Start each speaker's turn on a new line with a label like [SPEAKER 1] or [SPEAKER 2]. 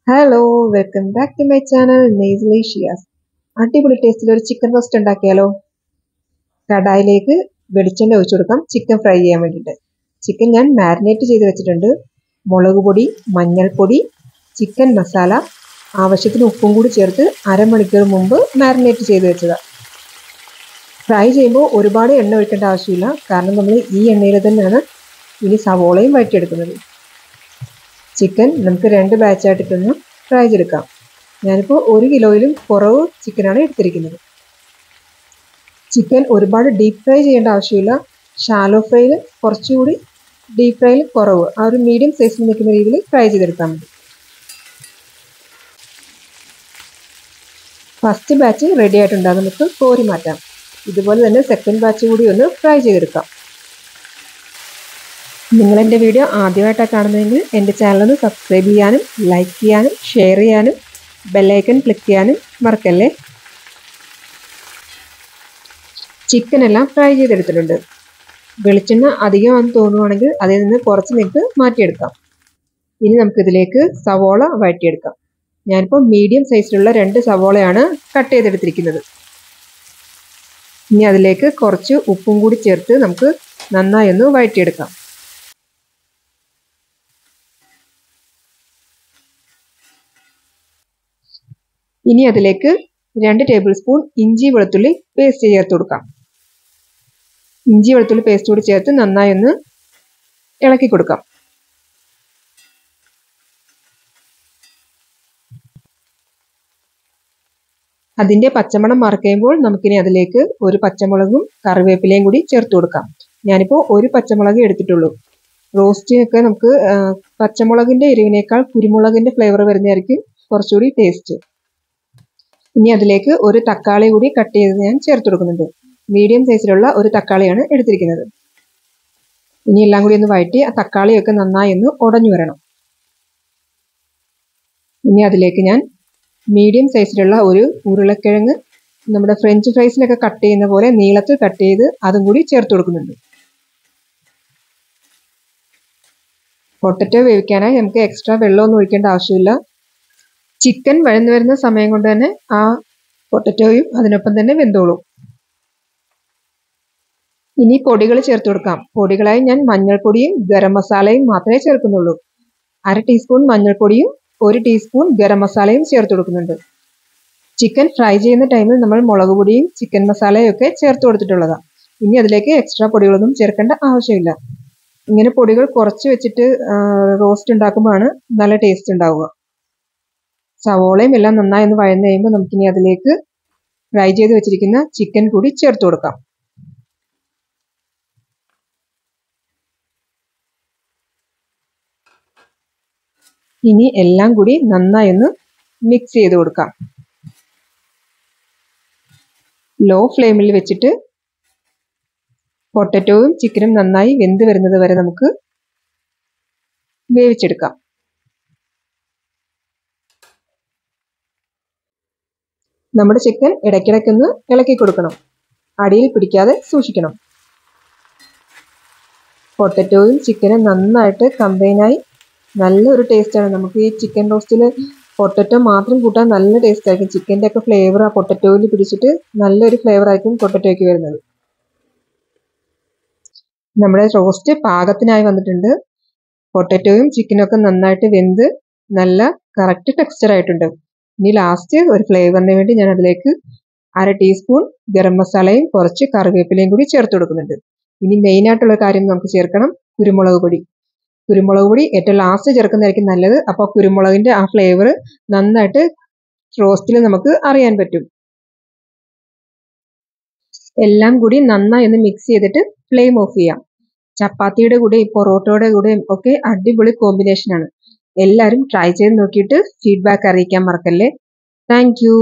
[SPEAKER 1] Hello welcome back to my channel നെയ്സ്ലി ഷിയാസ്. അടിപൊളി ടേസ്റ്റിൽ ഒരു ചിക്കൻ റോസ്റ്റ് ഉണ്ടാക്കിയാലോ. കടായിലേക്ക് വെളിച്ചെണ്ണ ഒഴിച്ചു കൊടുക്കാം ചിക്കൻ ഫ്രൈ ചെയ്യാൻ വേണ്ടിയിട്ട്. ചിക്കൻ ഞാൻ മാരിനേറ്റ് ചെയ്ത് വെച്ചിട്ടുണ്ട്. മുളക് പൊടി, മഞ്ഞൾപ്പൊടി, ചിക്കൻ മസാല, ആവശ്യത്തിന് ഉപ്പും കൂടി ചേർത്ത് അരമണിക്കൂർ മുമ്പ് മാരിനേറ്റ് ചെയ്ത് വെച്ചതാണ്. ഫ്രൈ ചെയ്യുമ്പോൾ ഒരുപാട് എണ്ണ ഒഴിക്കേണ്ട ആവശ്യമില്ല, കാരണം നമ്മൾ ഈ എണ്ണയിൽ തന്നെയാണ് ഇനി സവോളയും വഴറ്റിയെടുക്കുന്നത്. ചിക്കൻ നമുക്ക് 2 ബാച്ചായിട്ടൊന്ന് ഫ്രൈ ചെയ്തെടുക്കാം. ഞാനിപ്പോൾ 1 കിലോയിലും കുറവ് ചിക്കനാണ് എടുത്തിരിക്കുന്നത്. ചിക്കൻ ഒരുപാട് ഡീപ്പ് ഫ്രൈ ചെയ്യേണ്ട ആവശ്യമില്ല. ഷാലോ ഫ്രൈയിൽ കുറച്ചുകൂടി ഡീപ്പ് ഫ്രൈയിൽ കുറവ്, ആ ഒരു മീഡിയം സൈസിൽ നിൽക്കുന്ന രീതിയിൽ ഫ്രൈ ചെയ്തെടുത്താൽ മതി. ഫസ്റ്റ് ബാച്ച് റെഡി ആയിട്ടുണ്ട്, നമുക്ക് കോരി മാറ്റാം. ഇതുപോലെ തന്നെ സെക്കൻഡ് ബാച്ച് കൂടി ഒന്ന് ഫ്രൈ ചെയ്തെടുക്കാം. നിങ്ങളെൻ്റെ വീഡിയോ ആദ്യമായിട്ടാണ് കാണുന്നതെങ്കിൽ എൻ്റെ ചാനലൊന്ന് സബ്സ്ക്രൈബ് ചെയ്യാനും ലൈക്ക് ചെയ്യാനും ഷെയർ ചെയ്യാനും ബെല്ലൈക്കൺ ക്ലിക്ക് ചെയ്യാനും മറക്കല്ലേ. ചിക്കൻ എല്ലാം ഫ്രൈ ചെയ്തെടുത്തിട്ടുണ്ട്. വെളിച്ചെണ്ണ അധികമാണെന്ന് തോന്നുവാണെങ്കിൽ അതിൽ നിന്ന് കുറച്ച് നിങ്ങൾക്ക് മാറ്റിയെടുക്കാം. ഇനി നമുക്കിതിലേക്ക് സവോള വഴറ്റിയെടുക്കാം. ഞാനിപ്പോൾ മീഡിയം സൈസിലുള്ള 2 സവോളയാണ് കട്ട് ചെയ്തെടുത്തിരിക്കുന്നത്. ഇനി അതിലേക്ക് കുറച്ച് ഉപ്പും കൂടി ചേർത്ത് നമുക്ക് നന്നായി ഒന്ന് വഴറ്റിയെടുക്കാം. ഇനി അതിലേക്ക് 2 ടേബിൾ സ്പൂൺ ഇഞ്ചി വെളുത്തുള്ളി പേസ്റ്റ് ചേർത്ത് കൊടുക്കാം. ഇഞ്ചി വെളുത്തുള്ളി പേസ്റ്റ് കൂടി ചേർത്ത് നന്നായി ഒന്ന് ഇളക്കി കൊടുക്കാം. അതിൻ്റെ പച്ചമണം മറക്കുമ്പോൾ നമുക്കിനി അതിലേക്ക് ഒരു പച്ചമുളകും കറിവേപ്പിലയും കൂടി ചേർത്ത് കൊടുക്കാം. ഞാനിപ്പോൾ ഒരു പച്ചമുളക് എടുത്തിട്ടുള്ളൂ. റോസ്റ്റിനൊക്കെ നമുക്ക് പച്ചമുളകിൻ്റെ എരിവിനേക്കാൾ കുരുമുളകിൻ്റെ ഫ്ലേവർ വരുന്നതായിരിക്കും കുറച്ചുകൂടി ടേസ്റ്റ്. ഇനി അതിലേക്ക് ഒരു തക്കാളി കൂടി കട്ട് ചെയ്ത് ഞാൻ ചേർത്ത് കൊടുക്കുന്നുണ്ട്. മീഡിയം സൈസിലുള്ള ഒരു തക്കാളിയാണ് എടുത്തിരിക്കുന്നത്. ഇനി എല്ലാം കൂടി ഒന്ന് വഴറ്റി ആ തക്കാളിയൊക്കെ നന്നായി ഒന്ന് ഉടഞ്ഞു വരണം. ഇനി അതിലേക്ക് ഞാൻ മീഡിയം സൈസിലുള്ള ഒരു ഉരുളക്കിഴങ്ങ്, നമ്മുടെ ഫ്രഞ്ച് ഫ്രൈസിനൊക്കെ കട്ട് ചെയ്യുന്ന പോലെ നീളത്തിൽ കട്ട് ചെയ്ത് അതും കൂടി ചേർത്ത് കൊടുക്കുന്നുണ്ട്. പൊട്ടറ്റോ വേവിക്കാനായി നമുക്ക് എക്സ്ട്രാ വെള്ളമൊന്നും ഒഴിക്കേണ്ട ആവശ്യമില്ല. ചിക്കൻ വഴന്നു വരുന്ന സമയം കൊണ്ട് തന്നെ ആ പൊട്ടറ്റോയും അതിനൊപ്പം തന്നെ വെന്തോളും. ഇനി പൊടികൾ ചേർത്ത് കൊടുക്കാം. പൊടികളായി ഞാൻ മഞ്ഞൾപ്പൊടിയും ഗരം മസാലയും മാത്രമേ ചേർക്കുന്നുള്ളൂ. 1/2 ടീസ്പൂൺ മഞ്ഞൾപ്പൊടിയും 1 ടീസ്പൂൺ ഗരം മസാലയും ചേർത്ത് കൊടുക്കുന്നുണ്ട്. ചിക്കൻ ഫ്രൈ ചെയ്യുന്ന ടൈമിൽ നമ്മൾ മുളക് പൊടിയും ചിക്കൻ മസാലയും ഒക്കെ ചേർത്ത് കൊടുത്തിട്ടുള്ളതാണ്. ഇനി അതിലേക്ക് എക്സ്ട്രാ പൊടികളൊന്നും ചേർക്കേണ്ട ആവശ്യമില്ല. ഇങ്ങനെ പൊടികൾ കുറച്ച് വെച്ചിട്ട് റോസ്റ്റ് ഉണ്ടാക്കുമ്പോഴാണ് നല്ല ടേസ്റ്റ് ഉണ്ടാവുക. സവോളയും എല്ലാം നന്നായി ഒന്ന് വഴന്ന് കഴിയുമ്പോൾ നമുക്കിനി അതിലേക്ക് ഫ്രൈ ചെയ്ത് വെച്ചിരിക്കുന്ന ചിക്കൻ കൂടി ചേർത്ത് കൊടുക്കാം. ഇനി എല്ലാം കൂടി നന്നായി ഒന്ന് മിക്സ് ചെയ്ത് കൊടുക്കാം. ലോ ഫ്ലെയിമിൽ വെച്ചിട്ട് പൊട്ടറ്റോയും ചിക്കനും നന്നായി വെന്ത് വരുന്നത് വരെ നമുക്ക് വേവിച്ചെടുക്കാം. നമ്മുടെ ചിക്കൻ ഇടയ്ക്കിടയ്ക്കൊന്ന് ഇളക്കി കൊടുക്കണം, അടിയിൽ പിടിക്കാതെ സൂക്ഷിക്കണം. പൊട്ടറ്റോയും ചിക്കനും നന്നായിട്ട് കമ്പൈനായി നല്ലൊരു ടേസ്റ്റാണ്. നമുക്ക് ഈ ചിക്കൻ റോസ്റ്റിൽ പൊട്ടറ്റോ മാത്രം കൂട്ടാൻ നല്ല ടേസ്റ്റ് ആയിരിക്കും. ചിക്കൻ്റെ ഒക്കെ ഫ്ലേവർ ആ പൊട്ടറ്റോയിൽ പിടിച്ചിട്ട് നല്ലൊരു ഫ്ലേവർ ആയിരിക്കും പൊട്ടറ്റോയ്ക്ക് വരുന്നത്. നമ്മുടെ റോസ്റ്റ് പാകത്തിനായി വന്നിട്ടുണ്ട്. പൊട്ടറ്റോയും ചിക്കനും ഒക്കെ നന്നായിട്ട് വെന്ത് നല്ല കറക്റ്റ് ടെക്സ്ചർ ആയിട്ടുണ്ട്. ഇനി ലാസ്റ്റ് ഒരു ഫ്ലേവറിന് വേണ്ടി ഞാൻ അതിലേക്ക് 1/2 ടീസ്പൂൺ ഗരം മസാലയും കുറച്ച് കറിവേപ്പിലയും കൂടി ചേർത്ത് കൊടുക്കുന്നുണ്ട്. ഇനി മെയിനായിട്ടുള്ള കാര്യം നമുക്ക് ചേർക്കണം കുരുമുളക് പൊടി. കുരുമുളക് പൊടി ഏറ്റവും ലാസ്റ്റ് ചേർക്കുന്നതായിരിക്കും നല്ലത്. അപ്പോൾ കുരുമുളകിൻ്റെ ആ ഫ്ലേവർ നന്നായിട്ട് റോസ്റ്റിൽ നമുക്ക് അറിയാൻ പറ്റും. എല്ലാം കൂടി നന്നായി ഒന്ന് മിക്സ് ചെയ്തിട്ട് ഫ്ലെയിം ഓഫ് ചെയ്യാം. ചപ്പാത്തിയുടെ കൂടെയും പൊറോട്ടയുടെ കൂടെയും ഒക്കെ അടിപൊളി കോമ്പിനേഷനാണ്. എല്ലാവരും ട്രൈ ചെയ്ത് നോക്കിയിട്ട് ഫീഡ്ബാക്ക് അറിയിക്കാൻ മറക്കല്ലേ. Thank you.